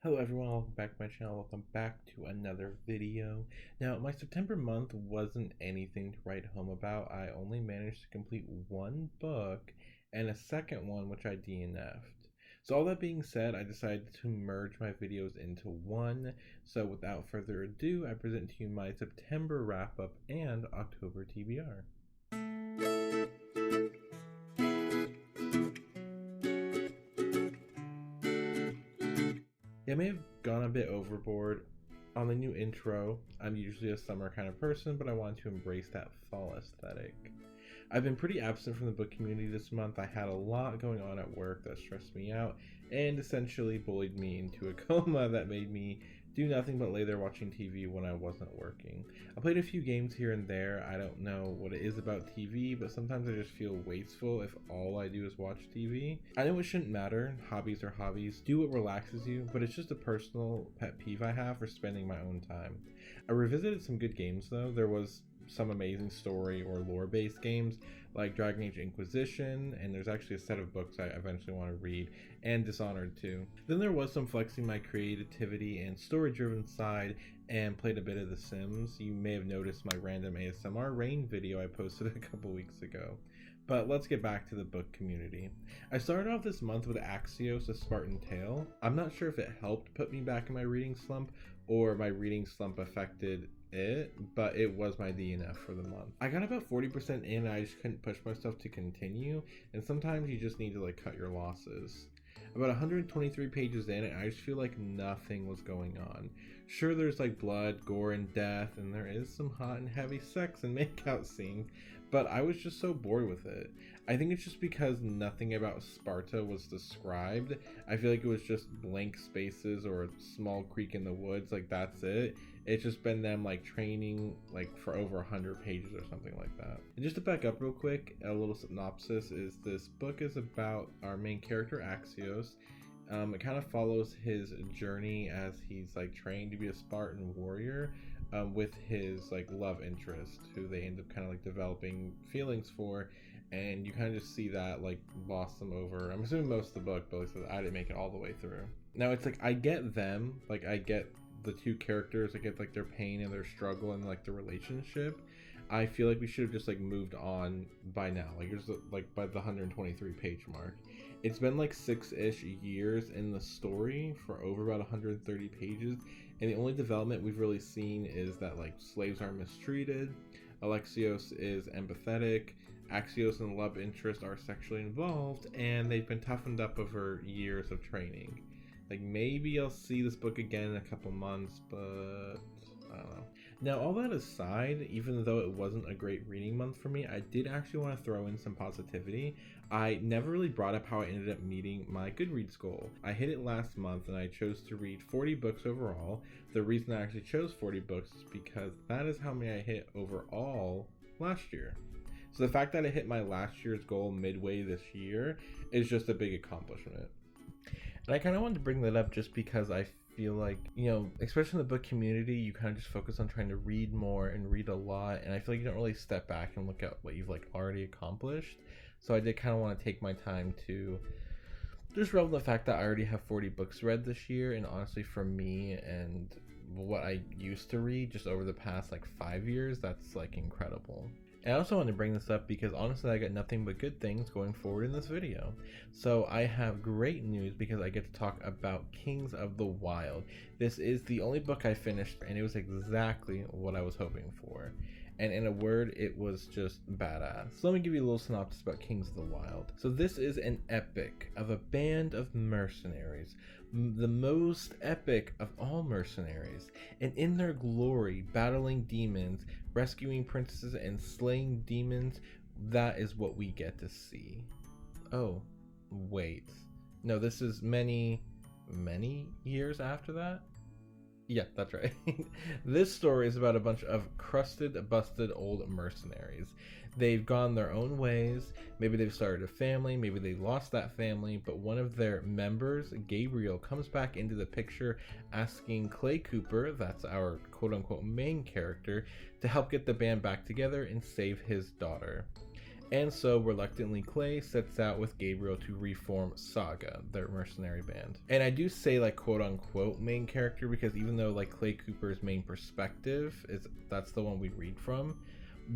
Hello everyone, welcome back to my channel, welcome back to another video. Now, my September month wasn't anything to write home about. I only managed to complete one book and a second one which I DNF'd. So all that being said, I decided to merge my videos into one. So without further ado, I present to you my September wrap up and October TBR. Yeah, I may have gone a bit overboard on the new intro. I'm usually a summer kind of person, but I wanted to embrace that fall aesthetic. I've been pretty absent from the book community this month. I had a lot going on at work that stressed me out and essentially bullied me into a coma that made me do nothing but lay there watching TV when I wasn't working. I played a few games here and there. I don't know what it is about TV, but sometimes I just feel wasteful if all I do is watch TV. I know it shouldn't matter. Hobbies are hobbies. Do what relaxes you, but it's just a personal pet peeve I have for spending my own time. I revisited some good games though. There was some amazing story or lore based games like Dragon Age Inquisition, and there's actually a set of books I eventually want to read, and Dishonored too. Then there was some flexing my creativity and story driven side and played a bit of The Sims. You may have noticed my random ASMR rain video I posted a couple weeks ago. But let's get back to the book community. I started off this month with Axios, A Spartan Tale. I'm not sure if it helped put me back in my reading slump or my reading slump affected it, but it was my DNF for the month. I got about 40% in and I just couldn't push myself to continue, and sometimes you just need to cut your losses. About 123 pages in, and I just feel like nothing was going on. Sure, there's blood, gore, and death, and there is some hot and heavy sex and makeout scenes, but I was just so bored with it. I think it's just because nothing about Sparta was described. I feel like it was just blank spaces or a small creek in the woods, that's it. It's just been them training for over 100 pages or something like that. And just to back up real quick, a little synopsis is this book is about our main character Axios. It kind of follows his journey as he's trained to be a Spartan warrior with his love interest, who they end up kind of developing feelings for, and you kind of just see that blossom over. I'm assuming most of the book, but I didn't make it all the way through. Now it's I get them, I get the two characters, I get their pain and their struggle and the relationship. I feel like we should have just moved on by now, just by the 123 page mark. It's been 6-ish years in the story for over about 130 pages, and the only development we've really seen is that slaves are mistreated, Alexios is empathetic, Axios and the love interest are sexually involved, and they've been toughened up over years of training. Maybe I'll see this book again in a couple months, but I don't know. Now, all that aside, even though it wasn't a great reading month for me, I did actually want to throw in some positivity. I never really brought up how I ended up meeting my Goodreads goal. I hit it last month and I chose to read 40 books overall. The reason I actually chose 40 books is because that is how many I hit overall last year. So the fact that I hit my last year's goal midway this year is just a big accomplishment. And I kind of wanted to bring that up just because I feel especially in the book community, you kind of just focus on trying to read more and read a lot, and I feel like you don't really step back and look at what you've already accomplished. So I did kind of want to take my time to just revel in the fact that I already have 40 books read this year, and honestly for me and what I used to read just over the past 5 years, that's incredible. And I also want to bring this up because honestly I got nothing but good things going forward in this video. So I have great news because I get to talk about Kings of the Wild. This is the only book I finished and it was exactly what I was hoping for. And in a word, it was just badass. So let me give you a little synopsis about Kings of the Wild. So this is an epic of a band of mercenaries, the most epic of all mercenaries, and in their glory, battling demons, rescuing princesses, and slaying demons. That is what we get to see. Oh, wait. No, this is many years after that? Yeah, that's right. This story is about a bunch of crusted, busted old mercenaries. They've gone their own ways. Maybe they've started a family, maybe they lost that family, but one of their members, Gabriel, comes back into the picture asking Clay Cooper, that's our quote-unquote main character, to help get the band back together and save his daughter. And so reluctantly Clay sets out with Gabriel to reform Saga, their mercenary band. And I do say like quote unquote main character because even though like Clay Cooper's main perspective is that's the one we read from,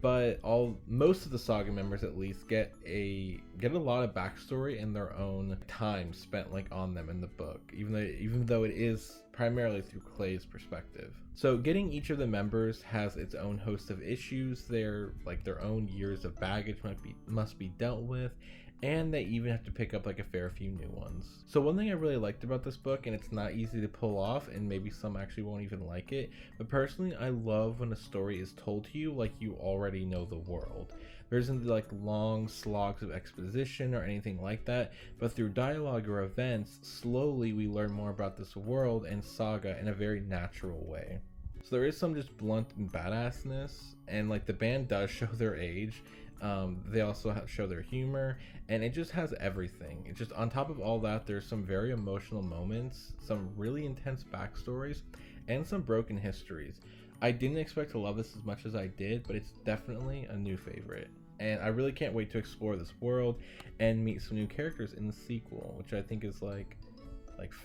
but most of the Saga members at least get a lot of backstory and their own time spent like on them in the book, even though it is primarily through Clay's perspective. So getting each of the members has its own host of issues. Their own years of baggage must be dealt with, and they even have to pick up like a fair few new ones. So one thing I really liked about this book, and it's not easy to pull off, and maybe some actually won't even like it, but personally I love when a story is told to you like you already know the world. There isn't like long slogs of exposition or anything like that, but through dialogue or events, slowly we learn more about this world and Saga in a very natural way. So there is some just blunt and badassness, and like the band does show their age. They also show their humor, and it just has everything. It just, on top of all that, there's some very emotional moments, some really intense backstories, and some broken histories. I didn't expect to love this as much as I did, but it's definitely a new favorite. And I really can't wait to explore this world and meet some new characters in the sequel, which I think is like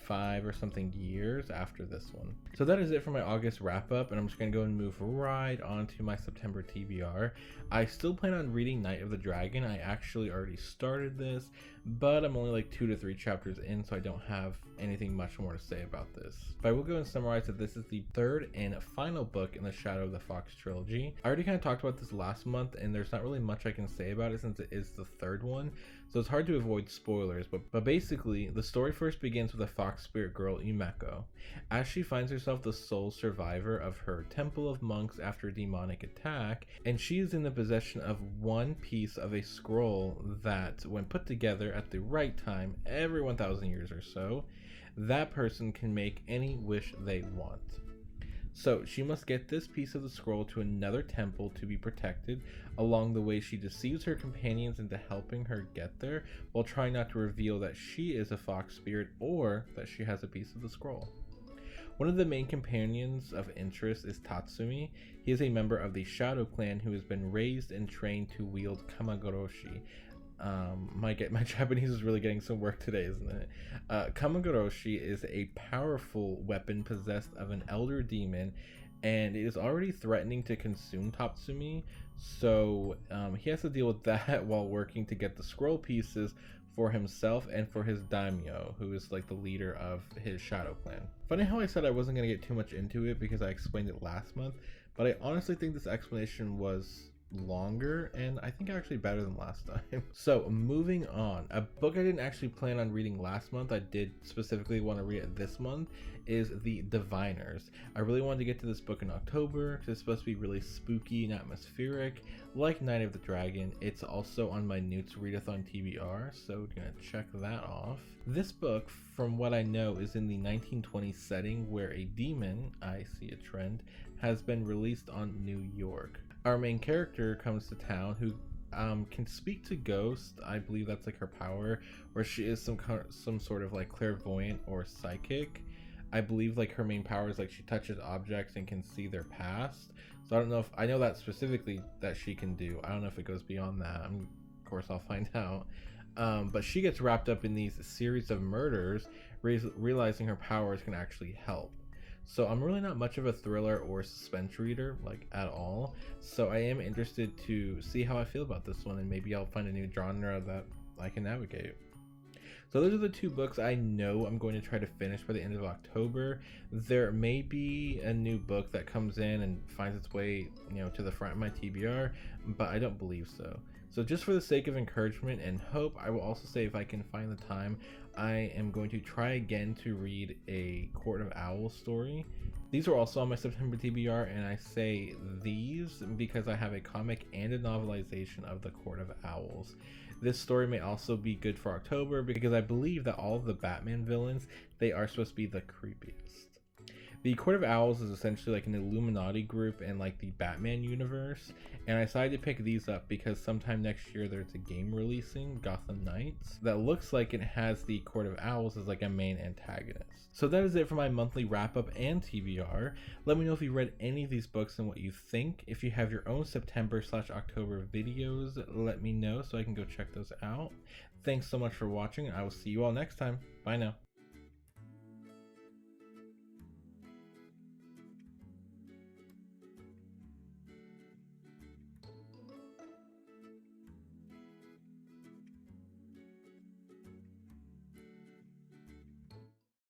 5 or something years after this one. So that is it for my August wrap up, and I'm just gonna go and move right on to my September TBR. I still plan on reading Night of the Dragon. I actually already started this, but I'm only like 2 to 3 chapters in, so I don't have anything much more to say about this. But I will go and summarize that this is the third and final book in the Shadow of the Fox trilogy. I already kind of talked about this last month, and there's not really much I can say about it since it is the third one, so it's hard to avoid spoilers, but basically, the story first begins with a fox spirit girl, Umeko, as she finds herself the sole survivor of her temple of monks after a demonic attack, and she is in the possession of one piece of a scroll that, when put together at the right time, every 1,000 years or so, that person can make any wish they want. So she must get this piece of the scroll to another temple to be protected. Along the way, she deceives her companions into helping her get there, while trying not to reveal that she is a fox spirit or that she has a piece of the scroll. One of the main companions of interest is Tatsumi. He is a member of the Shadow Clan who has been raised and trained to wield Kamagoroshi. My Japanese is really getting some work today, isn't it? Kamagoroshi is a powerful weapon possessed of an elder demon, and it is already threatening to consume Tatsumi, so he has to deal with that while working to get the scroll pieces for himself and for his daimyo, who is like the leader of his Shadow Clan. Funny how I said I wasn't going to get too much into it because I explained it last month, but I honestly think this explanation was longer and I think actually better than last time. So moving on, a book I didn't actually plan on reading last month, I did specifically want to read it this month, is The Diviners. I really wanted to get to this book in October because it's supposed to be really spooky and atmospheric like Night of the Dragon. It's also on my Newt's Readathon TBR, so we're gonna check that off. This book, from what I know, is in the 1920s setting where a demon, I see a trend, has been released on New York. Our main character comes to town who can speak to ghosts. I believe that's like her power, or she is some sort of like clairvoyant or psychic. I believe like her main power is like she touches objects and can see their past. So I don't know if I know that specifically that she can do. I don't know if it goes beyond that. Of course I'll find out. But she gets wrapped up in these series of murders, realizing her powers can actually help. So I'm really not much of a thriller or suspense reader, like at all. So I am interested to see how I feel about this one, and maybe I'll find a new genre that I can navigate. So those are the 2 books I know I'm going to try to finish by the end of October. There may be a new book that comes in and finds its way, to the front of my TBR, but I don't believe so. So just for the sake of encouragement and hope, I will also say if I can find the time, I am going to try again to read a Court of Owls story. These are also on my September TBR, and I say these because I have a comic and a novelization of the Court of Owls. This story may also be good for October because I believe that all of the Batman villains, they are supposed to be the creepiest. The Court of Owls is essentially like an Illuminati group in like the Batman universe, and I decided to pick these up because sometime next year there's a game releasing, Gotham Knights, that looks like it has the Court of Owls as like a main antagonist. So that is it for my monthly wrap up and TBR. Let me know if you read any of these books and what you think. If you have your own September/October videos, let me know so I can go check those out. Thanks so much for watching. I will see you all next time. Bye now.